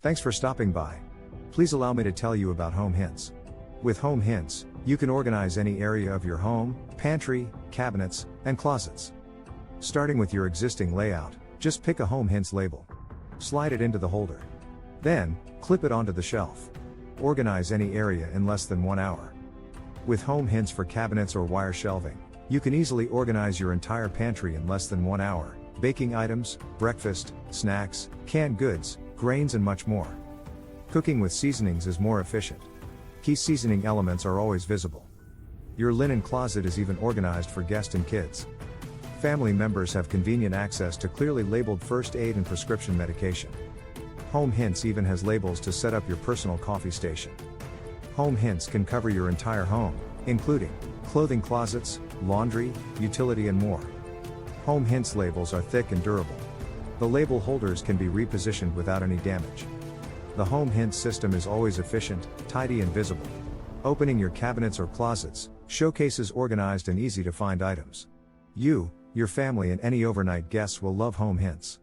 Thanks for stopping by. Please allow me to tell you about Home Hints. With Home Hints, you can organize any area of your home, pantry, cabinets, and closets. Starting with your existing layout, just pick a Home Hints label. Slide it into the holder. Then, clip it onto the shelf. Organize any area in less than 1 hour. With Home Hints for cabinets or wire shelving, you can easily organize your entire pantry in less than 1 hour, baking items, breakfast, snacks, canned goods, grains and much more. Cooking with seasonings is more efficient. Key seasoning elements are always visible. Your linen closet is even organized for guests and kids. Family members have convenient access to clearly labeled first aid and prescription medication. Home Hints even has labels to set up your personal coffee station. Home Hints can cover your entire home, including clothing closets, laundry, utility and more. Home Hints labels are thick and durable. The label holders can be repositioned without any damage. The Home Hints system is always efficient, tidy and visible. Opening your cabinets or closets, showcases organized and easy to find items. You, your family and any overnight guests will love Home Hints.